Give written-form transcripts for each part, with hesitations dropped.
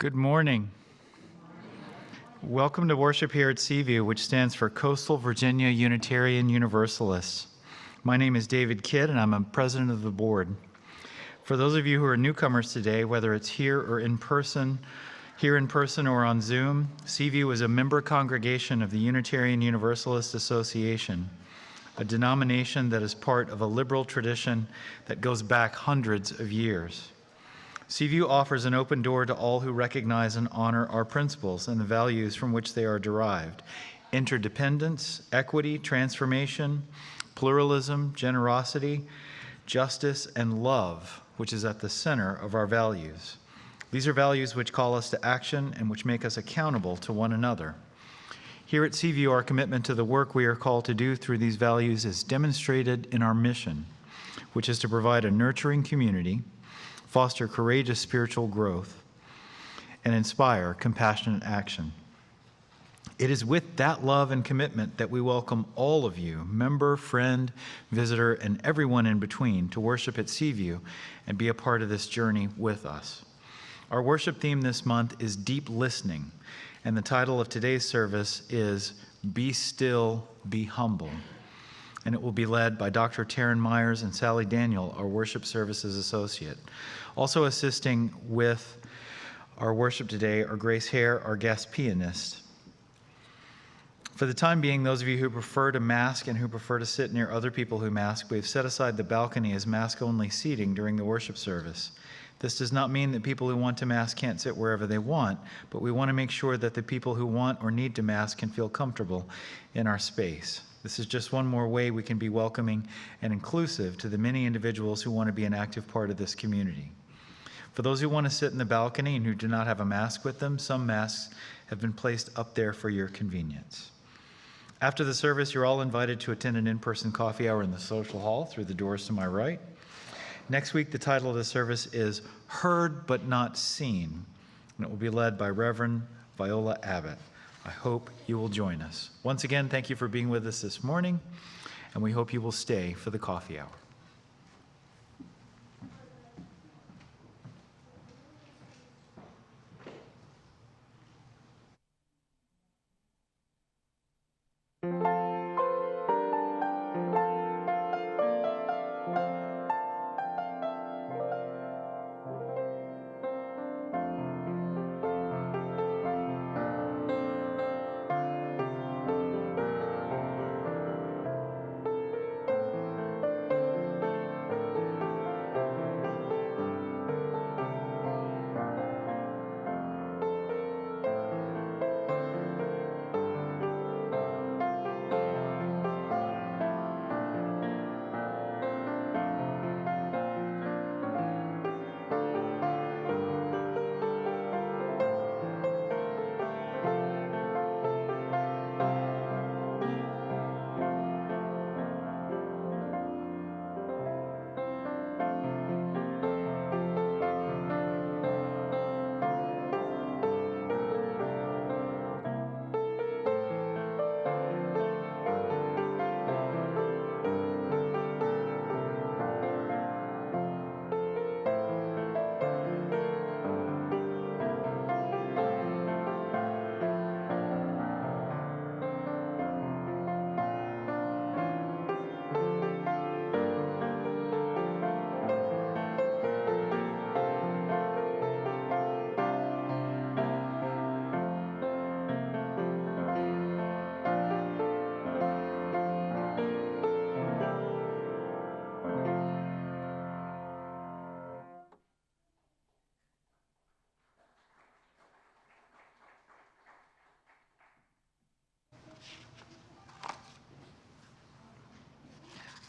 Good morning. Welcome to worship here at CVUU, which stands for Coastal Virginia Unitarian Universalists. My name is David Kidd, and I'm a president of the board. For those of you who are newcomers today, whether it's here in person or on Zoom, CVUU is a member congregation of the Unitarian Universalist Association, a denomination that is part of a liberal tradition that goes back hundreds of years. CVUU offers an open door to all who recognize and honor our principles and the values from which they are derived: interdependence, equity, transformation, pluralism, generosity, justice, and love, which is at the center of our values. These are values which call us to action and which make us accountable to one another. Here at CVUU, our commitment to the work we are called to do through these values is demonstrated in our mission, which is to provide a nurturing community, foster courageous spiritual growth, and inspire compassionate action. It is with that love and commitment that we welcome all of you, member, friend, visitor, and everyone in between, to worship at CVUU and be a part of this journey with us. Our worship theme this month is Deep Listening, and the title of today's service is Be Still, Be Humble. And it will be led by Dr. Taryn Myers and Sally Daniel, our worship services associate. Also assisting with our worship today are Grace Hare, our guest pianist. For the time being, those of you who prefer to mask and who prefer to sit near other people who mask, we've set aside the balcony as mask-only seating during the worship service. This does not mean that people who want to mask can't sit wherever they want, but we want to make sure that the people who want or need to mask can feel comfortable in our space. This is just one more way we can be welcoming and inclusive to the many individuals who want to be an active part of this community. For those who want to sit in the balcony and who do not have a mask with them, some masks have been placed up there for your convenience. After the service, you're all invited to attend an in-person coffee hour in the social hall through the doors to my right. Next week, the title of the service is Heard But Not Seen, and it will be led by Reverend Viola Abbott. I hope you will join us. Once again, thank you for being with us this morning, and we hope you will stay for the coffee hour.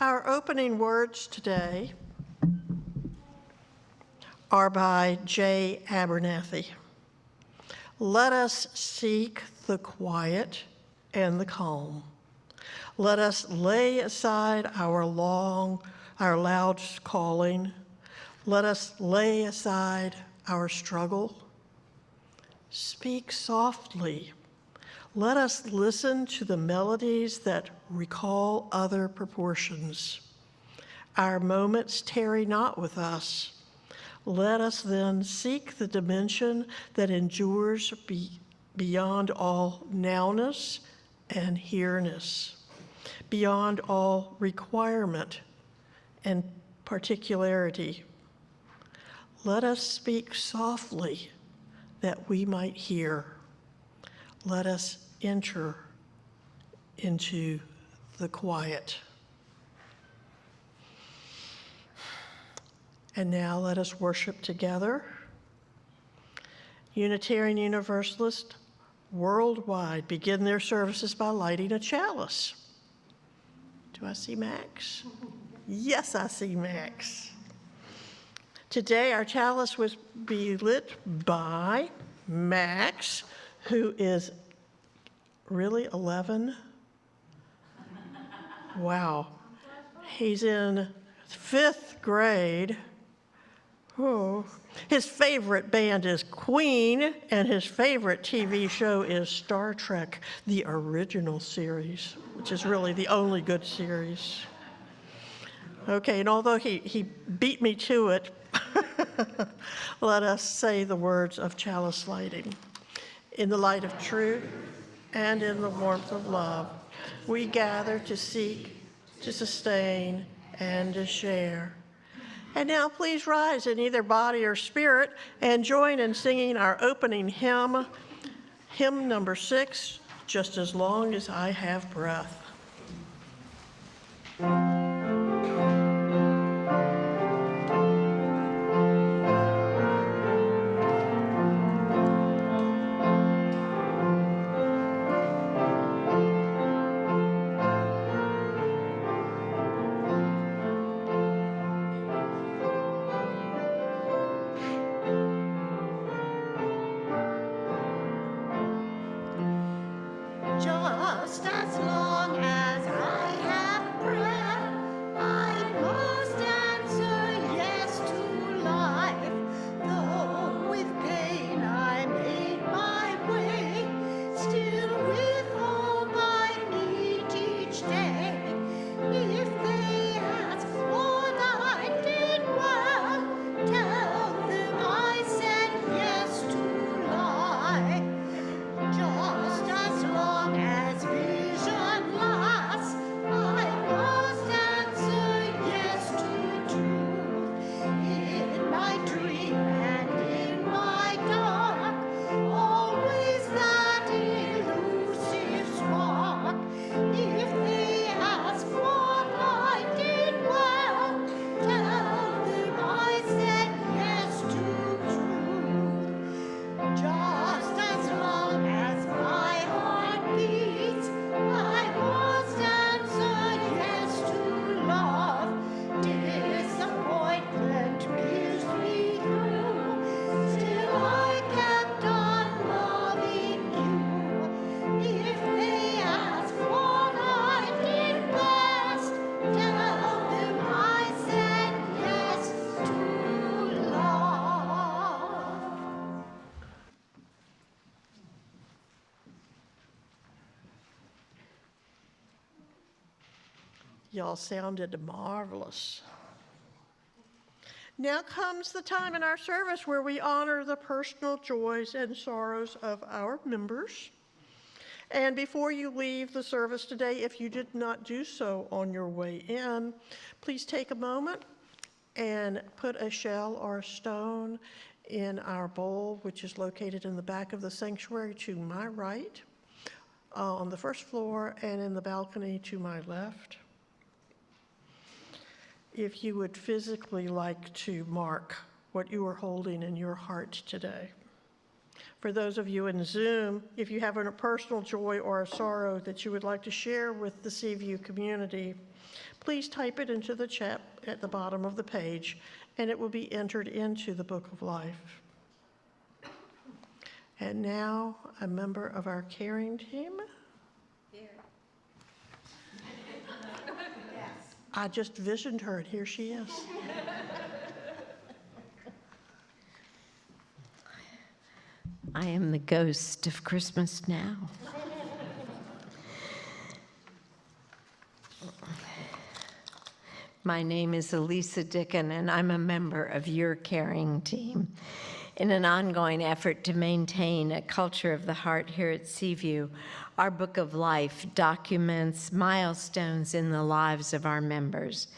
Our opening words today are by J. Abernathy. Let us seek the quiet and the calm. Let us lay aside our loud calling. Let us lay aside our struggle. Speak softly. Let us listen to the melodies that recall other proportions. Our moments tarry not with us. Let us then seek the dimension that endures beyond all nowness and here-ness, beyond all requirement and particularity. Let us speak softly that we might hear. Let us enter into the quiet. And now let us worship together. Unitarian Universalists worldwide begin their services by lighting a chalice. Do I see Max? Yes, I see Max. Today, our chalice will be lit by Max, who is really 11. Wow. He's in 5th grade. Oh. His favorite band is Queen, and his favorite TV show is Star Trek, the original series, which is really the only good series. Okay, and although he beat me to it, let us say the words of chalice lighting. In the light of truth and in the warmth of love, we gather to seek, to sustain, and to share. And now please rise in either body or spirit and join in singing our opening hymn, hymn number 6, Just as Long as I Have Breath. Just as long as I have breath, I must answer yes to life. Though with pain I made my way, still with hope I meet each day. If they ask what I did well, tell them I said yes to life. Just as long as vision lasts, I must answer yes to truth. In my dream and in my dark, always that elusive spark. If they ask what I did well, tell them I said yes to truth. Just as long as my heart beats, I must answer yes to love. Disappointment pierced me through, still I kept on loving you. If they ask what I did best, tell them I said yes to love. Y'all sounded marvelous. Now comes the time in our service where we honor the personal joys and sorrows of our members. And before you leave the service today, if you did not do so on your way in, please take a moment and put a shell or a stone in our bowl, which is located in the back of the sanctuary to my right, on the first floor, and in the balcony to my left. If you would physically like to mark what you are holding in your heart today. For those of you in Zoom, if you have a personal joy or a sorrow that you would like to share with the CVUU community, please type it into the chat at the bottom of the page, and it will be entered into the Book of Life. And now, a member of our caring team. I just visioned her, and here she is. I am the ghost of Christmas now. My name is Elisa Dickon, and I'm a member of your caring team. In an ongoing effort to maintain a culture of the heart here at CVUU, our Book of Life documents milestones in the lives of our members.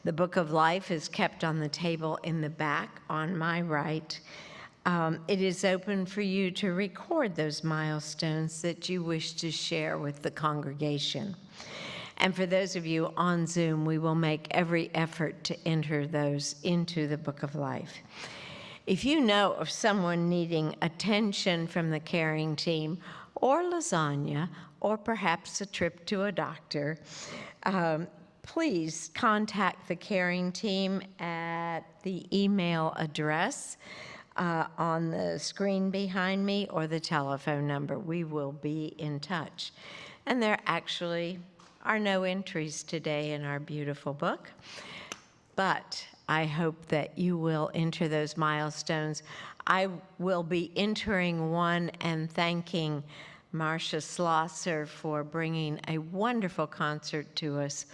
The Book of Life is kept on the table in the back on my right. It is open for you to record those milestones that you wish to share with the congregation. And for those of you on Zoom, we will make every effort to enter those into the Book of Life. If you know of someone needing attention from the caring team, or lasagna, or perhaps a trip to a doctor, please contact the caring team at the email address on the screen behind me or the telephone number. We will be in touch. And there actually are no entries today in our beautiful book, but I hope that you will enter those milestones. I will be entering one and thanking Marcia Slosser for bringing a wonderful concert to us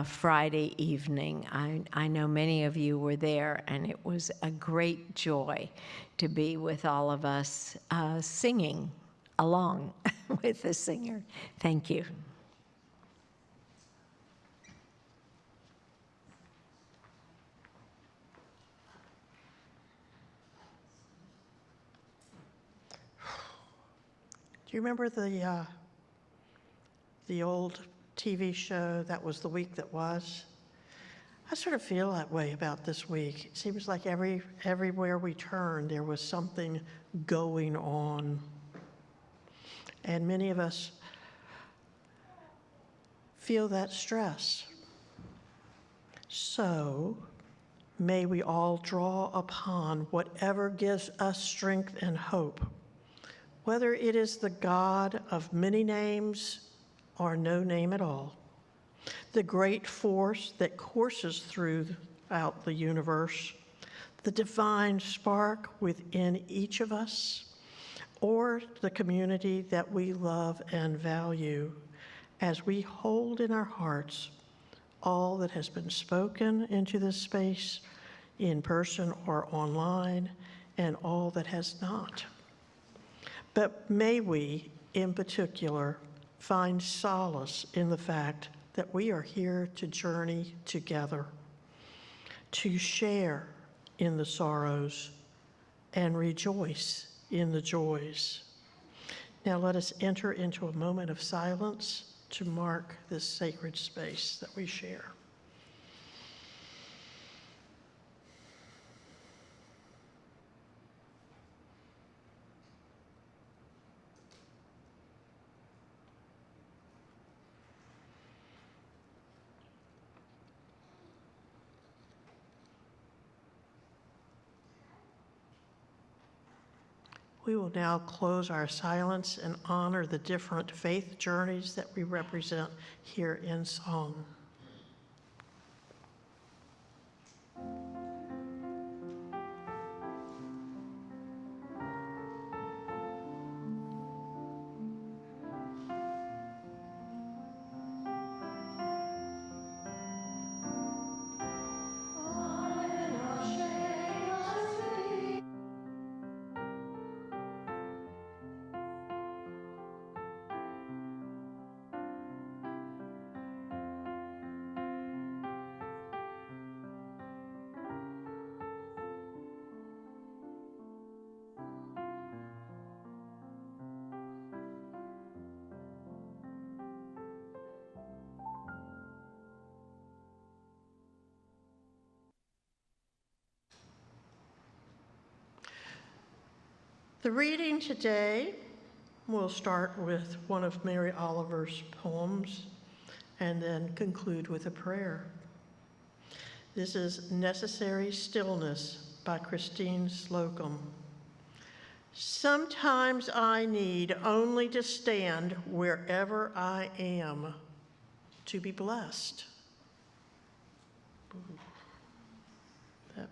Friday evening. I know many of you were there, and it was a great joy to be with all of us singing along with the singer. Thank you. Do you remember the old TV show that was The Week That Was? I sort of feel that way about this week. It seems like everywhere we turn, there was something going on. And many of us feel that stress. So may we all draw upon whatever gives us strength and hope, whether it is the God of many names or no name at all, the great force that courses throughout the universe, the divine spark within each of us, or the community that we love and value, as we hold in our hearts all that has been spoken into this space, in person or online, and all that has not. But may we, in particular, find solace in the fact that we are here to journey together, to share in the sorrows and rejoice in the joys. Now let us enter into a moment of silence to mark this sacred space that we share. We will now close our silence and honor the different faith journeys that we represent here in song. The reading today will start with one of Mary Oliver's poems and then conclude with a prayer. This is Necessary Stillness by Christine Slocum. Sometimes I need only to stand wherever I am to be blessed. That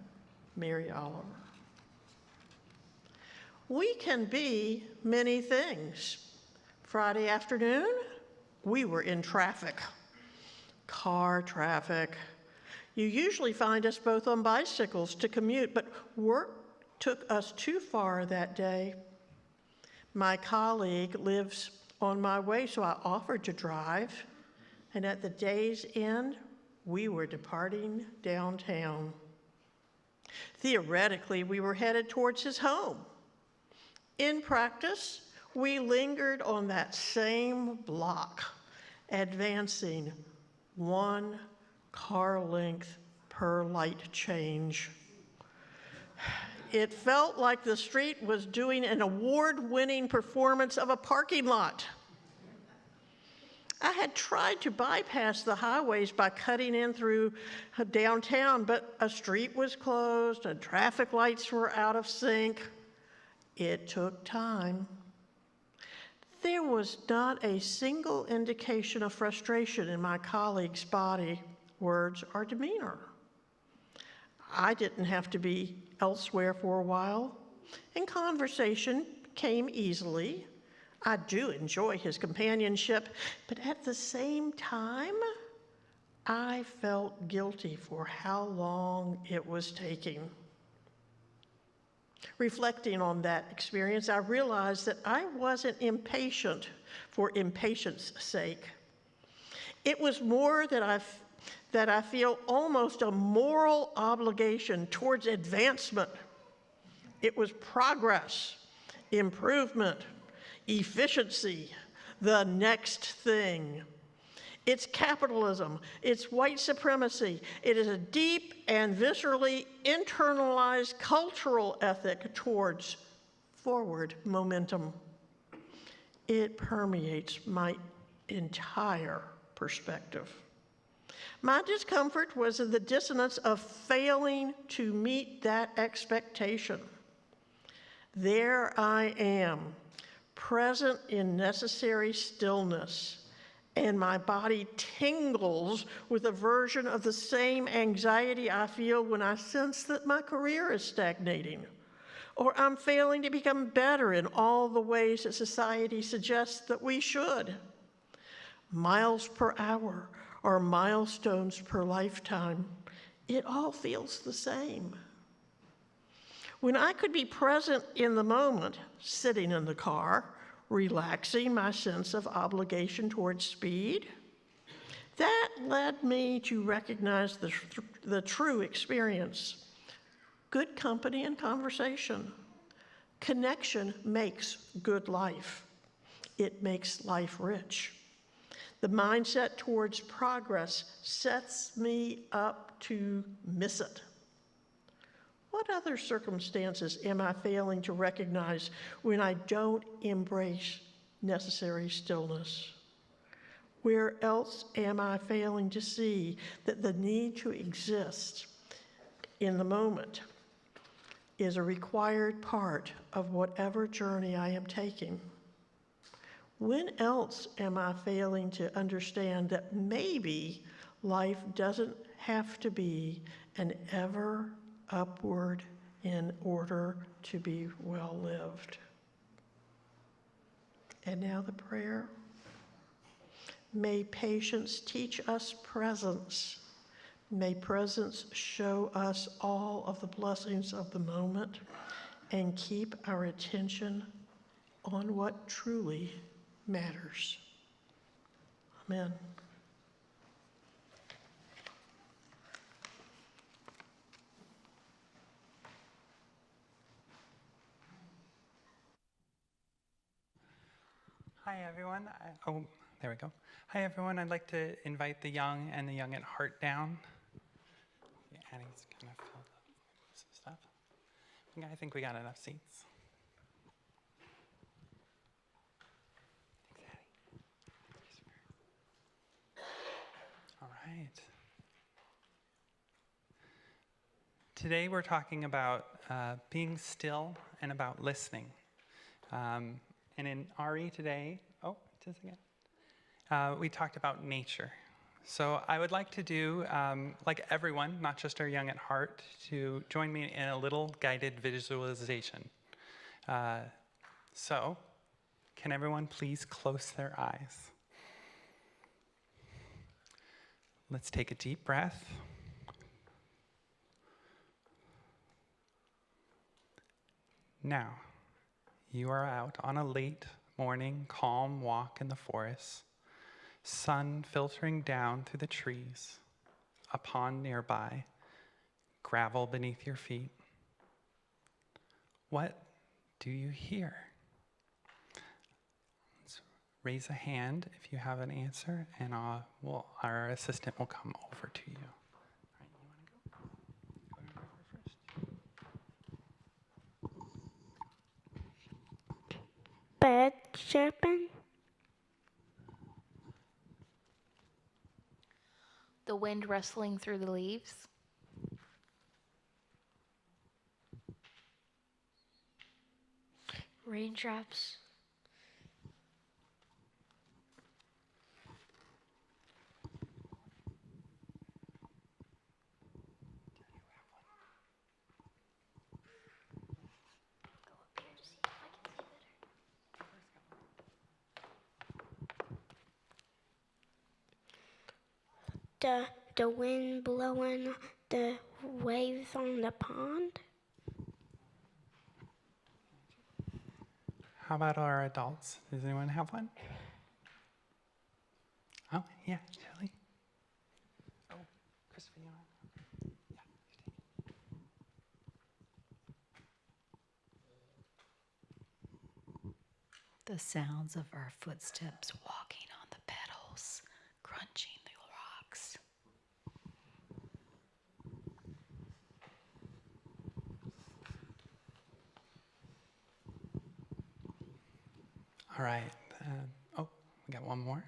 Mary Oliver. We can be many things. Friday afternoon, we were in traffic, car traffic. You usually find us both on bicycles to commute, but work took us too far that day. My colleague lives on my way, so I offered to drive, and at the day's end, we were departing downtown. Theoretically, we were headed towards his home. In practice, we lingered on that same block, advancing 1 car length per light change. It felt like the street was doing an award-winning performance of a parking lot. I had tried to bypass the highways by cutting in through downtown, but a street was closed and traffic lights were out of sync. It took time. There was not a single indication of frustration in my colleague's body, words, or demeanor. I didn't have to be elsewhere for a while, and conversation came easily. I do enjoy his companionship, but at the same time, I felt guilty for how long it was taking. Reflecting on that experience, I realized that I wasn't impatient for impatience' sake. It was more that I feel almost a moral obligation towards advancement. It was progress, improvement, efficiency, the next thing. It's capitalism, it's white supremacy. It is a deep and viscerally internalized cultural ethic towards forward momentum. It permeates my entire perspective. My discomfort was in the dissonance of failing to meet that expectation. There I am, present in necessary stillness, and my body tingles with a version of the same anxiety I feel when I sense that my career is stagnating, or I'm failing to become better in all the ways that society suggests that we should. Miles per hour or milestones per lifetime, it all feels the same. When I could be present in the moment, sitting in the car, relaxing my sense of obligation towards speed, that led me to recognize the true experience. Good company and conversation. Connection makes good life. It makes life rich. The mindset towards progress sets me up to miss it. What other circumstances am I failing to recognize when I don't embrace necessary stillness? Where else am I failing to see that the need to exist in the moment is a required part of whatever journey I am taking? When else am I failing to understand that maybe life doesn't have to be an ever upward in order to be well lived? And now the prayer. May patience teach us presence. May presence show us all of the blessings of the moment and keep our attention on what truly matters. Amen. Hi, everyone. There we go. Hi, everyone. I'd like to invite the young and the young at heart down. Addie's kind of filled up with some stuff. I think we got enough seats. Thanks, Addie. All right. Today we're talking about being still and about listening. And in RE today, we talked about nature. So I would like to do, like everyone, not just our young at heart, to join me in a little guided visualization. So can everyone please close their eyes? Let's take a deep breath. Now, you are out on a late morning, calm walk in the forest, sun filtering down through the trees, a pond nearby, gravel beneath your feet. What do you hear? Let's raise a hand if you have an answer, and our assistant will come over to you. All right, you want to go? Go over first. Bird chirping. The wind rustling through the leaves. Raindrops. The wind blowing the waves on the pond. How about our adults? Does anyone have one? Oh, yeah, Shelly. Oh, Christopher, you want? Yeah, you take it. The sounds of our footsteps walking on the petals, crunching the rocks. All right. Oh, we got one more.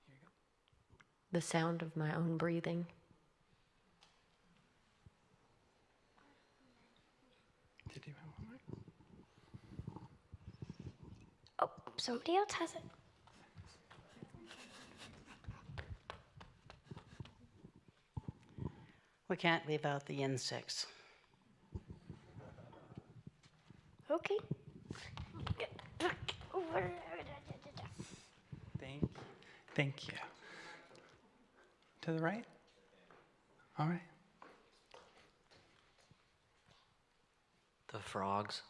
Here you go. The sound of my own breathing. Did you have one more? Oh, somebody else has it. We can't leave out the insects. Okay. Thank you. To the right? All right. The frogs.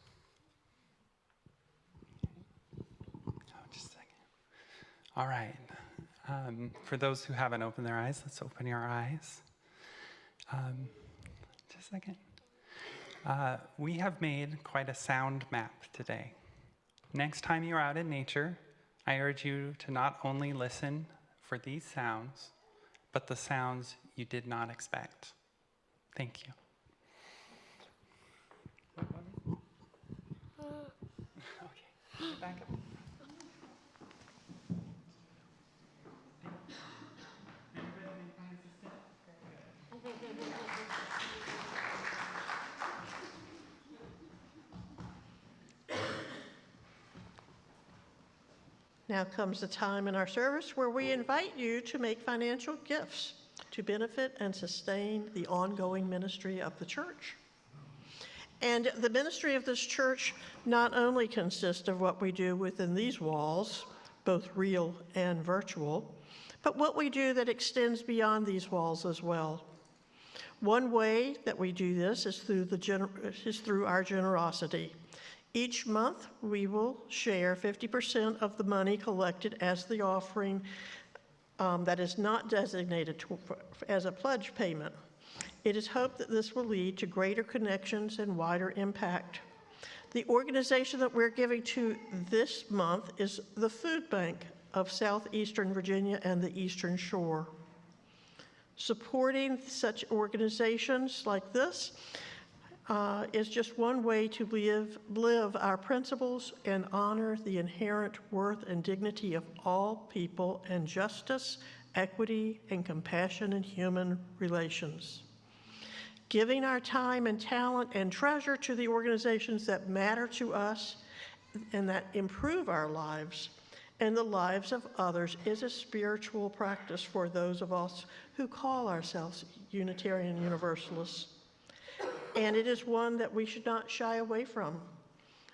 Oh, just a second. All right. For those who haven't opened their eyes, let's open your eyes. Just a second. We have made quite a sound map today. Next time you're out in nature, I urge you to not only listen for these sounds, but the sounds you did not expect. Thank you. Okay, back up. Now comes the time in our service where we invite you to make financial gifts to benefit and sustain the ongoing ministry of the church. And the ministry of this church not only consists of what we do within these walls, both real and virtual, but what we do that extends beyond these walls as well. One way that we do this is through our generosity. Each month, we will share 50% of the money collected as the offering that is not designated as a pledge payment. It is hoped that this will lead to greater connections and wider impact. The organization that we're giving to this month is the Food Bank of Southeastern Virginia and the Eastern Shore. Supporting such organizations like this is just one way to live our principles and honor the inherent worth and dignity of all people and justice, equity, and compassion in human relations. Giving our time and talent and treasure to the organizations that matter to us and that improve our lives and the lives of others is a spiritual practice for those of us who call ourselves Unitarian Universalists. And it is one that we should not shy away from.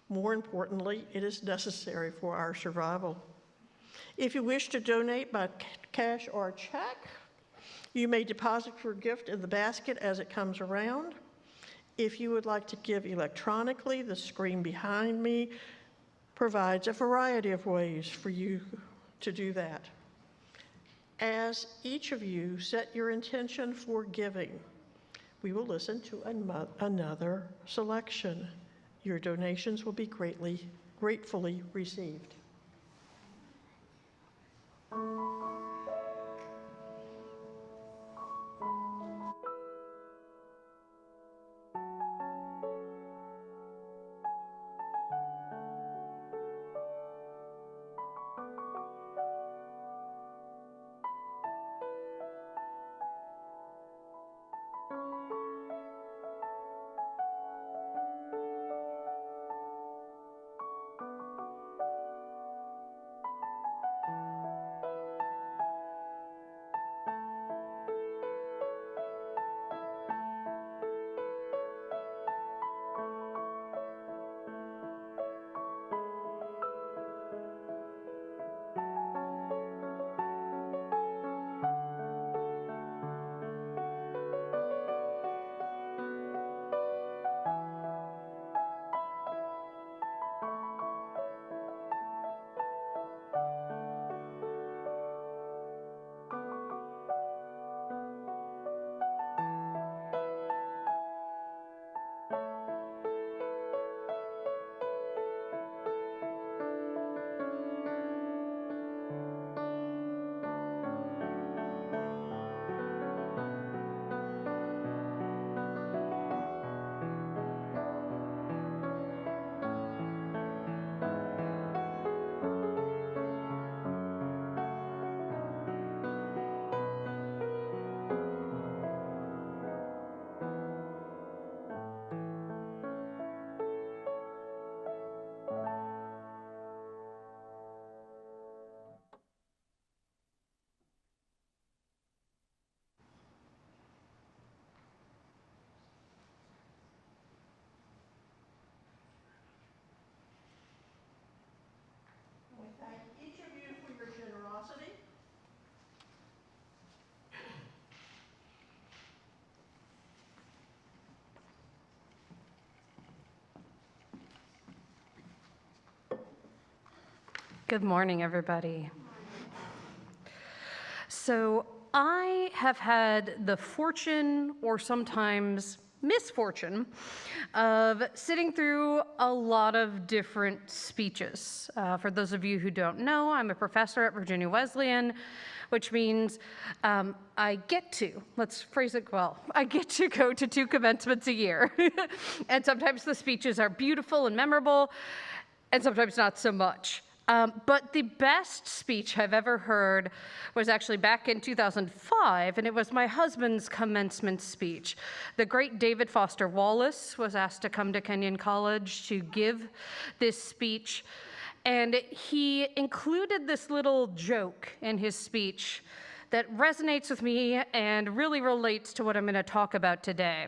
More importantly, it is necessary for our survival. If you wish to donate by cash or check, you may deposit your gift in the basket as it comes around. If you would like to give electronically, the screen behind me provides a variety of ways for you to do that. As each of you set your intention for giving, we will listen to another selection. Your donations will be gratefully received. Good morning, everybody. So I have had the fortune, or sometimes misfortune, of sitting through a lot of different speeches. For those of you who don't know, I'm a professor at Virginia Wesleyan, which means I get to, let's phrase it well, I get to go to 2 commencements a year. And sometimes the speeches are beautiful and memorable, and sometimes not so much. But the best speech I've ever heard was actually back in 2005, and it was my husband's commencement speech. The great David Foster Wallace was asked to come to Kenyon College to give this speech, and he included this little joke in his speech that resonates with me and really relates to what I'm going to talk about today.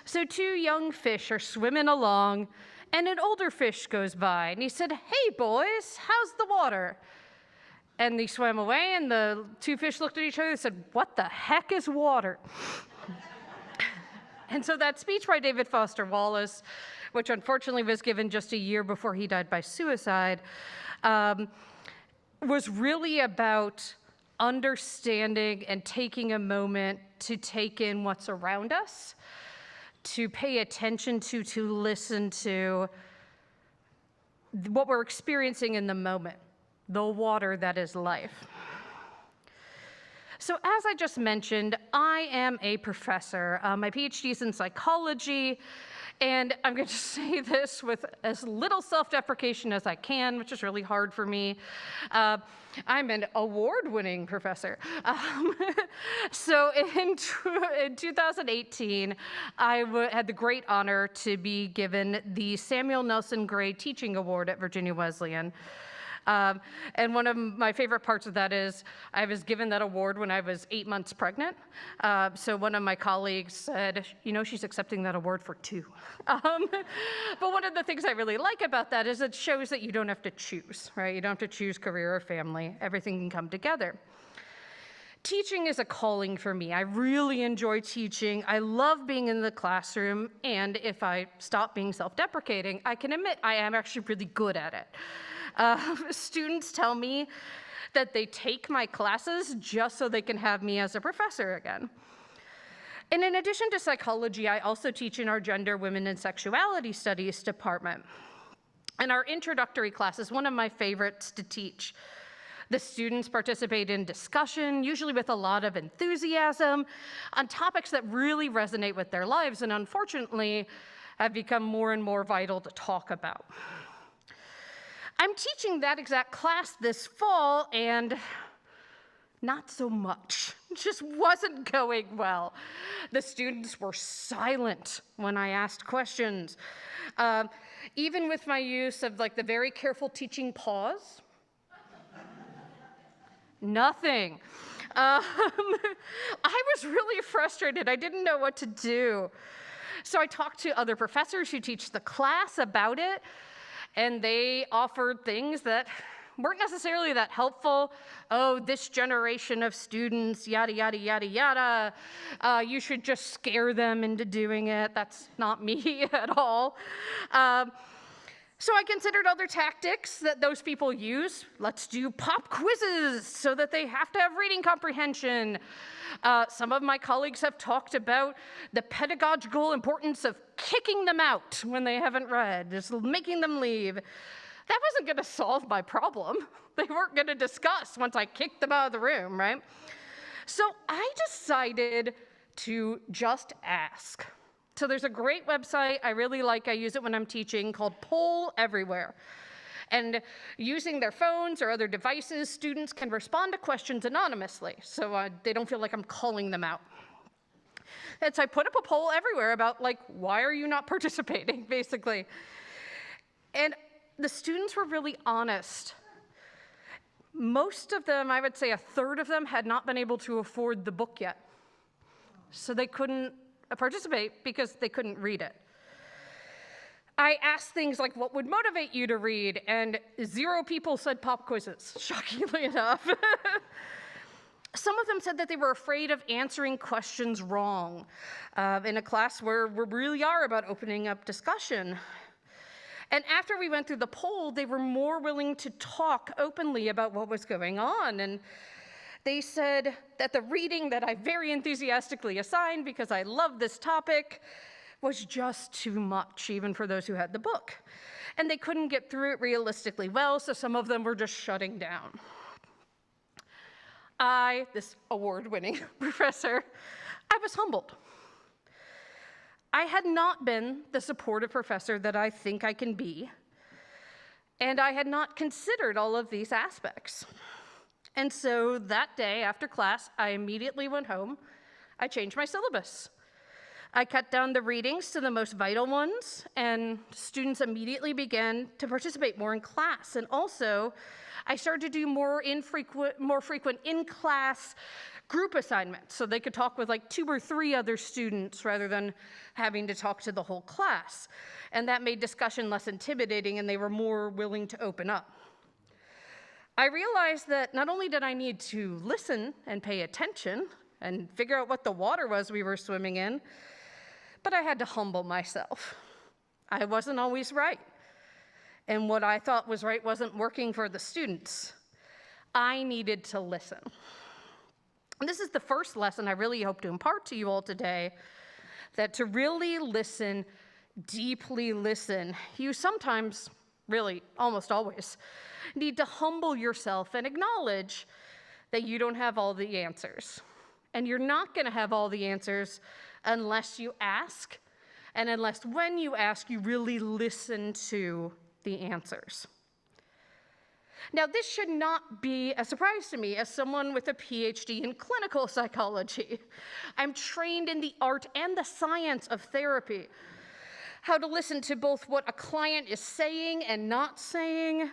So 2 young fish are swimming along, and an older fish goes by, and he said, "Hey, boys, how's the water?" And they swam away, and the 2 fish looked at each other and said, "What the heck is water?" And so that speech by David Foster Wallace, which unfortunately was given just a year before he died by suicide, was really about understanding and taking a moment to take in what's around us, to pay attention to listen to what we're experiencing in the moment, the water that is life. So as I just mentioned, I am a professor. My Ph.D. is in psychology, and I'm going to say this with as little self-deprecation as I can, which is really hard for me. I'm an award-winning professor. So in 2018, I had the great honor to be given the Samuel Nelson Gray Teaching Award at Virginia Wesleyan. And one of my favorite parts of that is I was given that award when I was 8 months pregnant. So one of my colleagues said, "You know, she's accepting that award for 2. But one of the things I really like about that is it shows that you don't have to choose, right? You don't have to choose career or family. Everything can come together. Teaching is a calling for me. I really enjoy teaching. I love being in the classroom, and if I stop being self-deprecating, I can admit I am actually really good at it. Students tell me that they take my classes just so they can have me as a professor again. And in addition to psychology, I also teach in our Gender, Women, and Sexuality Studies department. And our introductory class is one of my favorites to teach. The students participate in discussion, usually with a lot of enthusiasm, on topics that really resonate with their lives and unfortunately have become more and more vital to talk about. I'm teaching that exact class this fall, and not so much. It just wasn't going well. The students were silent when I asked questions. Even with my use of the very careful teaching pause, nothing. I was really frustrated. I didn't know what to do. So I talked to other professors who teach the class about it, and they offered things that weren't necessarily that helpful. Oh, this generation of students, yada, yada, yada, yada. You should just scare them into doing it. That's not me at all. So I considered other tactics that those people use. Let's do pop quizzes so that they have to have reading comprehension. Some of my colleagues have talked about the pedagogical importance of kicking them out when they haven't read, just making them leave. That wasn't going to solve my problem. They weren't going to discuss once I kicked them out of the room, right? So I decided to just ask. So there's a great website I really like, I use it when I'm teaching, called Poll Everywhere. And using their phones or other devices, students can respond to questions anonymously, so they don't feel like I'm calling them out. And so I put up a poll everywhere about why are you not participating, basically. And the students were really honest. Most of them, I would say a third of them, had not been able to afford the book yet. So they couldn't participate because they couldn't read it. I asked things like, what would motivate you to read? And 0 people said pop quizzes, shockingly enough. Some of them said that they were afraid of answering questions wrong in a class where we really are about opening up discussion. And after we went through the poll, they were more willing to talk openly about what was going on. And they said that the reading that I very enthusiastically assigned because I love this topic was just too much, even for those who had the book. And they couldn't get through it realistically well, so some of them were just shutting down. I, this award-winning professor, I was humbled. I had not been the supportive professor that I think I can be, and I had not considered all of these aspects. And so that day after class, I immediately went home. I changed my syllabus. I cut down the readings to the most vital ones, and students immediately began to participate more in class. And also, I started to do more frequent in-class group assignments, so they could talk with 2 or 3 other students rather than having to talk to the whole class. And that made discussion less intimidating, and they were more willing to open up. I realized that not only did I need to listen and pay attention and figure out what the water was we were swimming in, but I had to humble myself. I wasn't always right. And what I thought was right wasn't working for the students. I needed to listen. And this is the first lesson I really hope to impart to you all today, that to really listen, deeply listen, you sometimes, really almost always, need to humble yourself and acknowledge that you don't have all the answers. And you're not going to have all the answers unless you ask, and unless when you ask, you really listen to the answers. Now, this should not be a surprise to me as someone with a Ph.D. in clinical psychology. I'm trained in the art and the science of therapy, how to listen to both what a client is saying and not saying.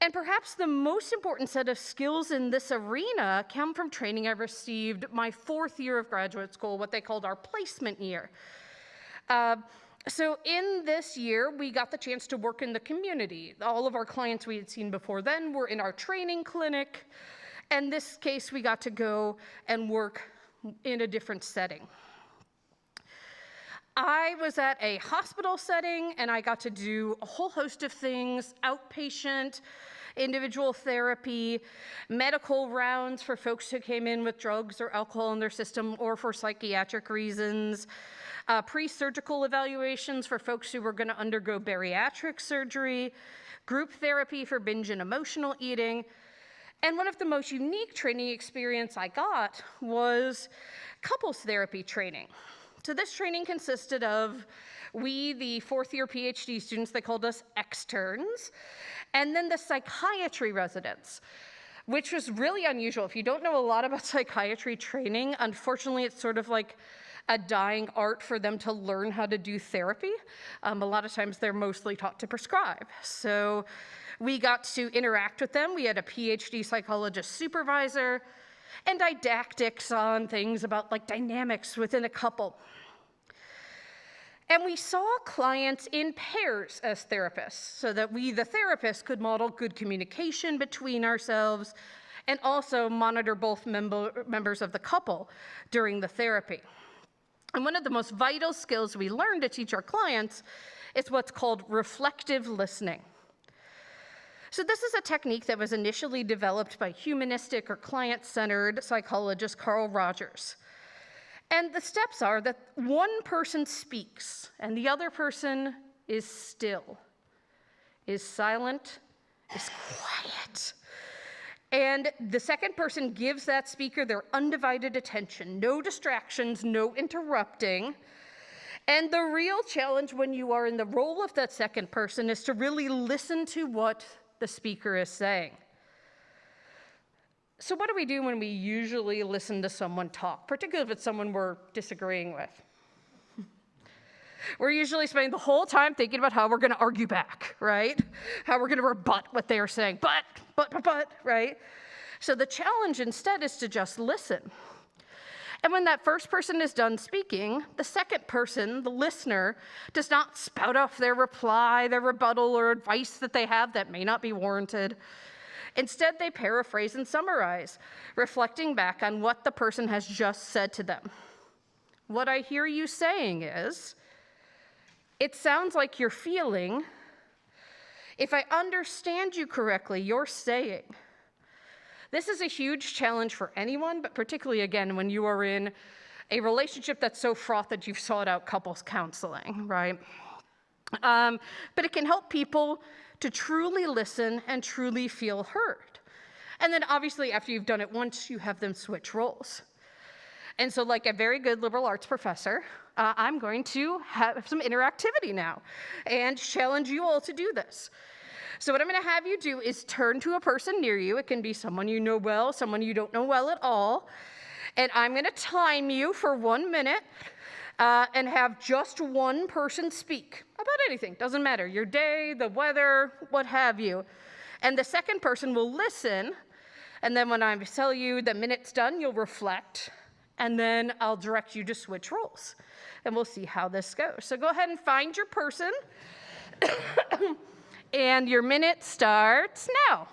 And perhaps the most important set of skills in this arena come from training I received my 4th year of graduate school, what they called our placement year. So in this year, we got the chance to work in the community. All of our clients we had seen before then were in our training clinic, And this case, we got to go and work in a different setting. I was at a hospital setting, and I got to do a whole host of things: outpatient, individual therapy, medical rounds for folks who came in with drugs or alcohol in their system or for psychiatric reasons, pre-surgical evaluations for folks who were going to undergo bariatric surgery, group therapy for binge and emotional eating. And one of the most unique training experience I got was couples therapy training. So this training consisted of the fourth-year Ph.D. students, they called us externs, and then the psychiatry residents, which was really unusual. If you don't know a lot about psychiatry training, unfortunately, it's sort of like a dying art for them to learn how to do therapy. A lot of times they're mostly taught to prescribe. So we got to interact with them. We had a Ph.D. psychologist supervisor and didactics on things about like dynamics within a couple. And we saw clients in pairs as therapists so that we, the therapists, could model good communication between ourselves and also monitor both members of the couple during the therapy. And one of the most vital skills we learned to teach our clients is what's called reflective listening. So this is a technique that was initially developed by humanistic or client-centered psychologist Carl Rogers. And the steps are that one person speaks and the other person is still, is silent, is quiet. And the second person gives that speaker their undivided attention, no distractions, no interrupting. And the real challenge when you are in the role of that second person is to really listen to what the speaker is saying. So what do we do when we usually listen to someone talk, particularly if it's someone we're disagreeing with? We're usually spending the whole time thinking about how we're going to argue back, right? How we're going to rebut what they are saying, but, right? So the challenge instead is to just listen. And when that first person is done speaking, the second person, the listener, does not spout off their reply, their rebuttal, or advice that they have that may not be warranted. Instead, they paraphrase and summarize, reflecting back on what the person has just said to them. What I hear you saying is, it sounds like you're feeling, if I understand you correctly, you're saying. This is a huge challenge for anyone, but particularly, again, when you are in a relationship that's so fraught that you've sought out couples counseling, right? But it can help people to truly listen and truly feel heard. And then obviously after you've done it once, you have them switch roles. And so like a very good liberal arts professor, I'm going to have some interactivity now and challenge you all to do this. So what I'm gonna have you do is turn to a person near you. It can be someone you know well, someone you don't know well at all. And I'm gonna time you for 1 minute and have just one person speak about anything. Doesn't matter, your day, the weather, what have you. And the second person will listen, and then when I tell you the minute's done, you'll reflect, and then I'll direct you to switch roles. And we'll see how this goes. So go ahead and find your person, and your minute starts now.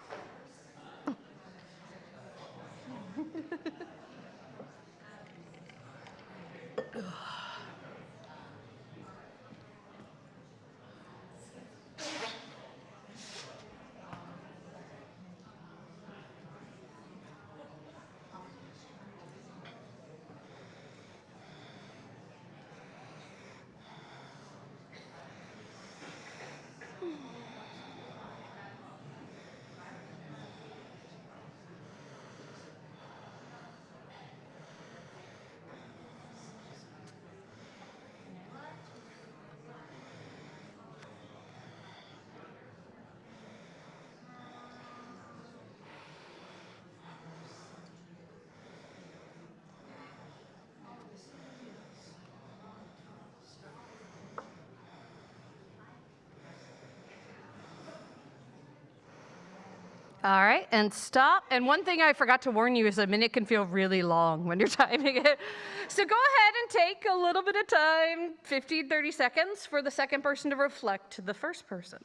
All right, and stop. And one thing I forgot to warn you is a minute can feel really long when you're timing it. So go ahead and take a little bit of time, 15, 30 seconds, for the second person to reflect to the first person.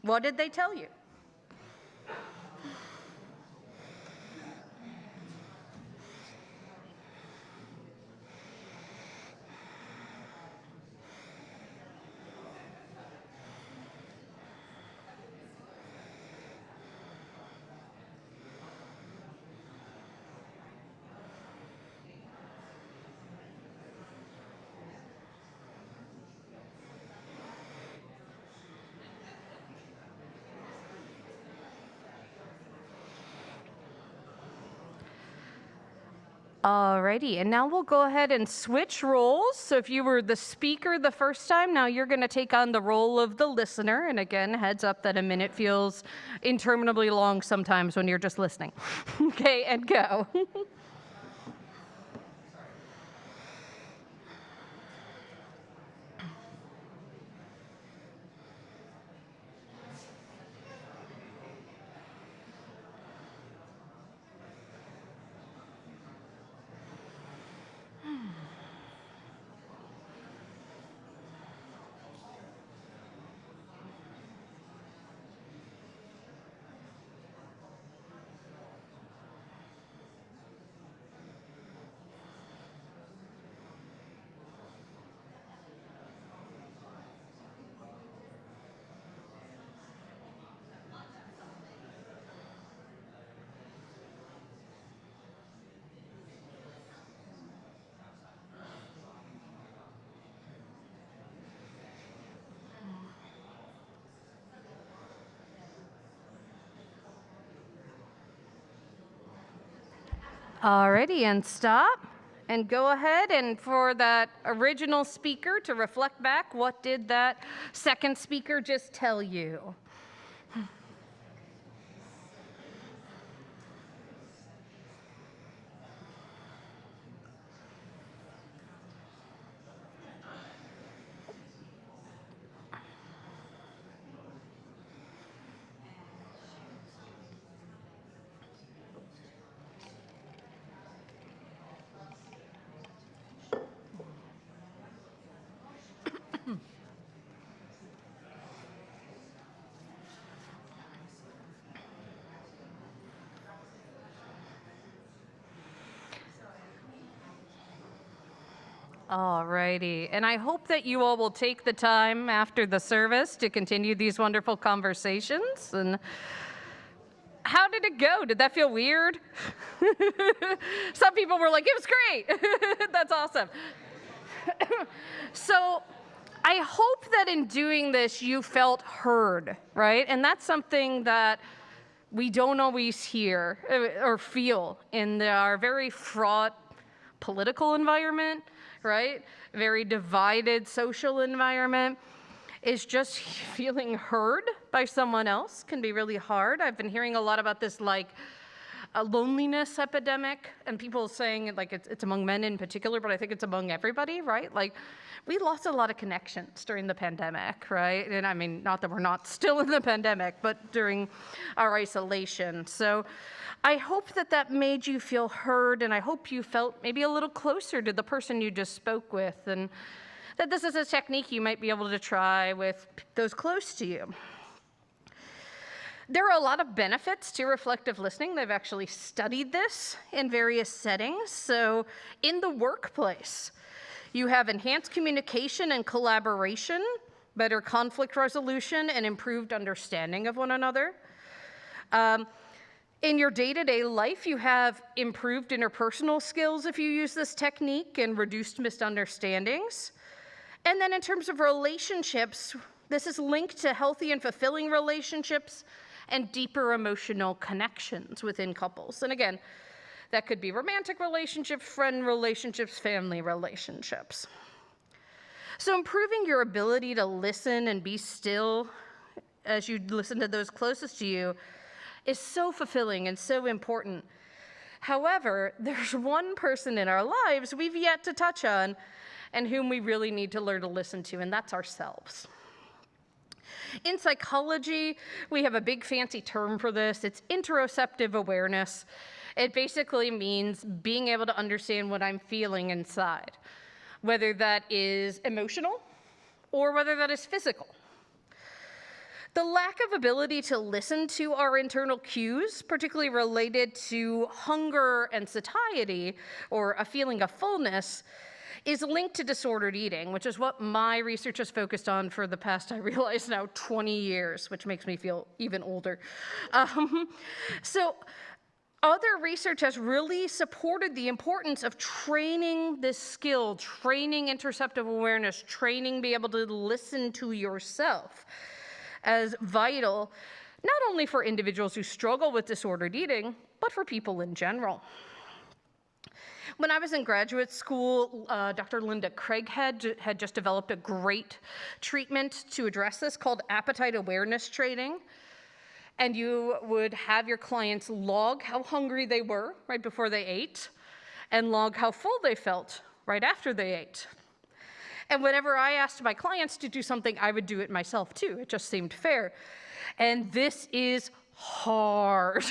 What did they tell you? Alrighty, and now we'll go ahead and switch roles. So if you were the speaker the first time, now you're going to take on the role of the listener. And again, heads up that a minute feels interminably long sometimes when you're just listening. Okay, and go. Alrighty, and stop. And go ahead and for that original speaker to reflect back, what did that second speaker just tell you? Alrighty, and I hope that you all will take the time after the service to continue these wonderful conversations. And how did it go? Did that feel weird? Some people were like, it was great. That's awesome. So I hope that in doing this, you felt heard, right? And that's something that we don't always hear or feel in our very fraught political environment, right? Very divided social environment. Is just feeling heard by someone else can be really hard. I've been hearing a lot about this like a loneliness epidemic, and people saying like it's among men in particular, but I think it's among everybody, right? Like we lost a lot of connections during the pandemic, right? And I mean, not that we're not still in the pandemic, but during our isolation. So I hope that that made you feel heard, and I hope you felt maybe a little closer to the person you just spoke with, and that this is a technique you might be able to try with those close to you. There are a lot of benefits to reflective listening. They've actually studied this in various settings. So in the workplace, you have enhanced communication and collaboration, better conflict resolution, and improved understanding of one another. In your day-to-day life, you have improved interpersonal skills if you use this technique and reduced misunderstandings. And then in terms of relationships, this is linked to healthy and fulfilling relationships and deeper emotional connections within couples. And again, that could be romantic relationships, friend relationships, family relationships. So improving your ability to listen and be still as you listen to those closest to you is so fulfilling and so important. However, there's one person in our lives we've yet to touch on and whom we really need to learn to listen to, and that's ourselves. In psychology, we have a big fancy term for this. It's interoceptive awareness. It basically means being able to understand what I'm feeling inside, whether that is emotional or whether that is physical. The lack of ability to listen to our internal cues, particularly related to hunger and satiety, or a feeling of fullness, is linked to disordered eating, which is what my research has focused on for the past, I realize now, 20 years, which makes me feel even older. So other research has really supported the importance of training this skill, training interoceptive awareness, training be able to listen to yourself as vital, not only for individuals who struggle with disordered eating, but for people in general. When I was in graduate school, Dr. Linda Craighead had just developed a great treatment to address this called appetite awareness training. And you would have your clients log how hungry they were right before they ate and log how full they felt right after they ate. And whenever I asked my clients to do something, I would do it myself too. It just seemed fair. And this is hard.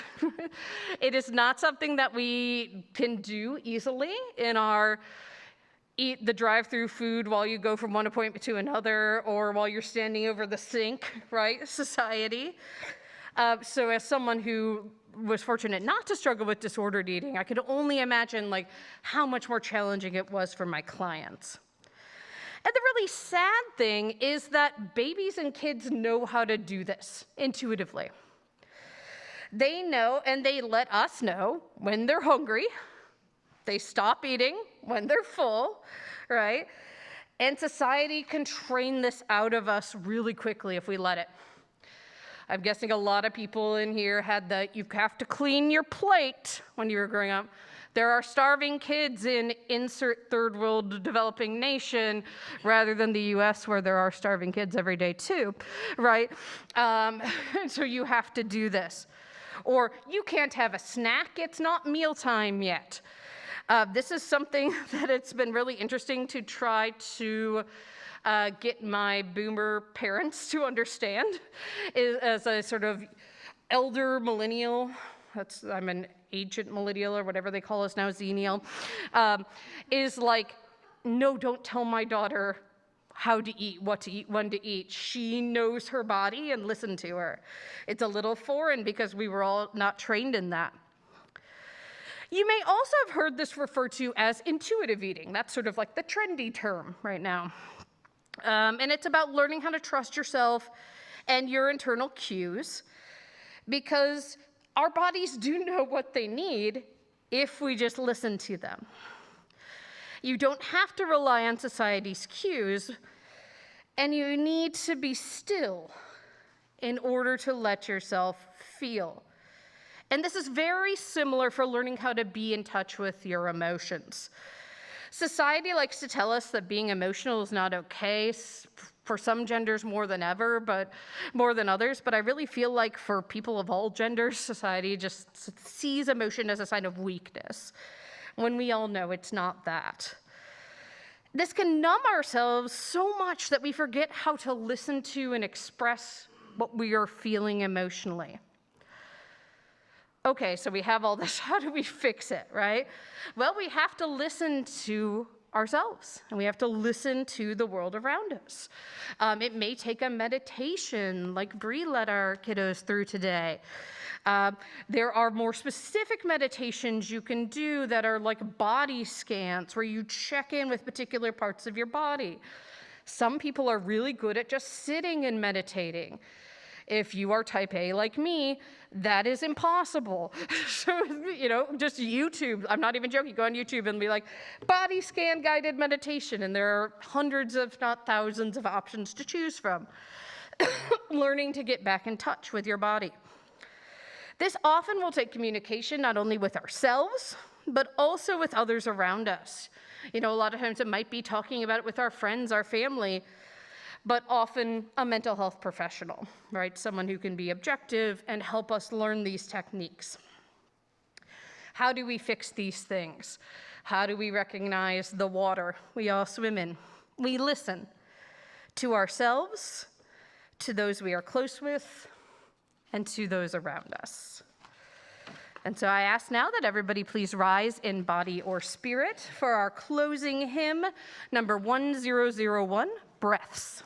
It is not something that we can do easily in our eat the drive-through food while you go from one appointment to another or while you're standing over the sink, right, society. So as someone who was fortunate not to struggle with disordered eating, I could only imagine like how much more challenging it was for my clients. And the really sad thing is that babies and kids know how to do this intuitively. They know, and they let us know when they're hungry. They stop eating when they're full, right? And society can train this out of us really quickly if we let it. I'm guessing a lot of people in here had the you have to clean your plate when you were growing up. There are starving kids in insert third world developing nation rather than the US where there are starving kids every day too, right? So you have to do this. Or you can't have a snack, it's not mealtime yet. This is something that it's been really interesting to try to get my boomer parents to understand as a sort of elder millennial. I'm an ancient millennial or whatever they call us now, Xennial, is like, no, don't tell my daughter how to eat, what to eat, when to eat. She knows her body and listen to her. It's a little foreign because we were all not trained in that. You may also have heard this referred to as intuitive eating. That's sort of like the trendy term right now. And it's about learning how to trust yourself and your internal cues because our bodies do know what they need if we just listen to them. You don't have to rely on society's cues, and you need to be still in order to let yourself feel. And this is very similar for learning how to be in touch with your emotions. Society likes to tell us that being emotional is not okay, for some genders more than ever, but more than others. But I really feel like for people of all genders, society just sees emotion as a sign of weakness, when we all know it's not that. This can numb ourselves so much that we forget how to listen to and express what we are feeling emotionally. Okay, so we have all this. How do we fix it, right? Well, we have to listen to ourselves, and we have to listen to the world around us. It may take a meditation like Bree led our kiddos through today. There are more specific meditations you can do that are like body scans where you check in with particular parts of your body. Some people are really good at just sitting and meditating. If you are type A like me, that is impossible. So, just YouTube. I'm not even joking. Go on YouTube and be like, body scan guided meditation. And there are hundreds, if not thousands, of options to choose from. Learning to get back in touch with your body. This often will take communication not only with ourselves, but also with others around us. A lot of times it might be talking about it with our friends, our family, but often a mental health professional, right? Someone who can be objective and help us learn these techniques. How do we fix these things? How do we recognize the water we all swim in? We listen to ourselves, to those we are close with, and to those around us. And so I ask now that everybody please rise in body or spirit for our closing hymn, number 1001, Breaths.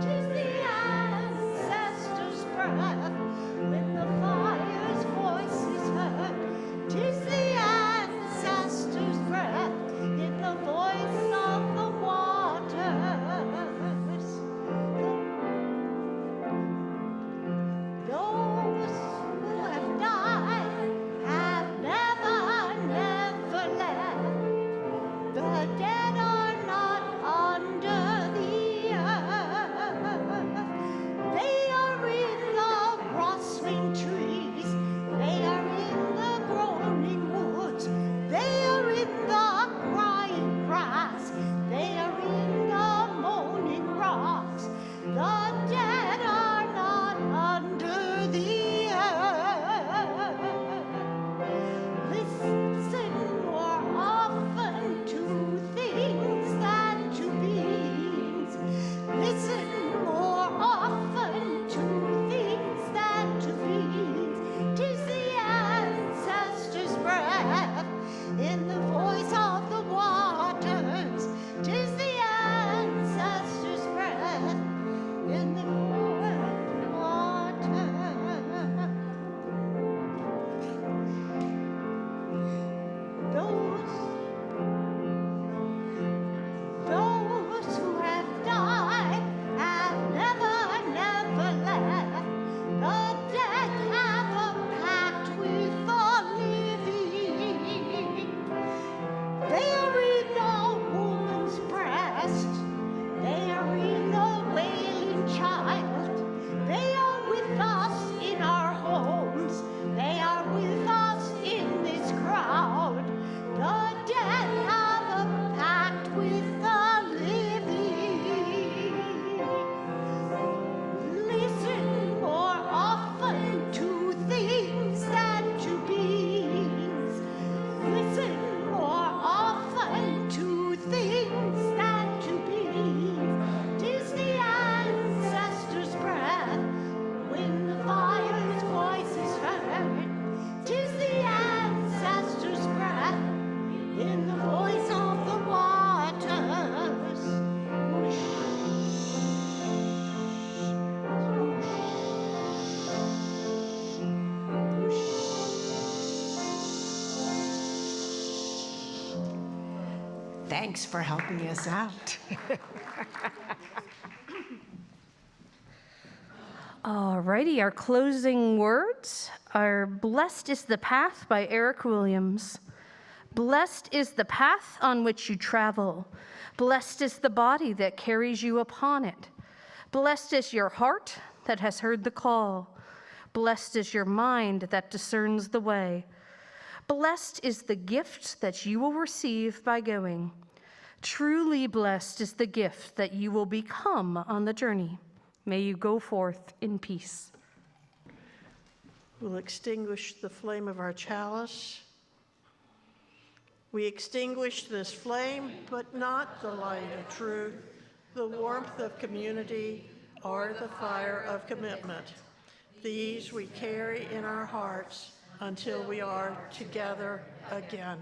Just the Thanks for helping us out. Alrighty, our closing words are "Blessed is the Path" by Eric Williams. Blessed is the path on which you travel. Blessed is the body that carries you upon it. Blessed is your heart that has heard the call. Blessed is your mind that discerns the way. Blessed is the gift that you will receive by going. Truly blessed is the gift that you will become on the journey. May you go forth in peace. We'll extinguish the flame of our chalice. We extinguish this flame, but not the light of truth, the warmth of community, or the fire of commitment. These we carry in our hearts until we are together again.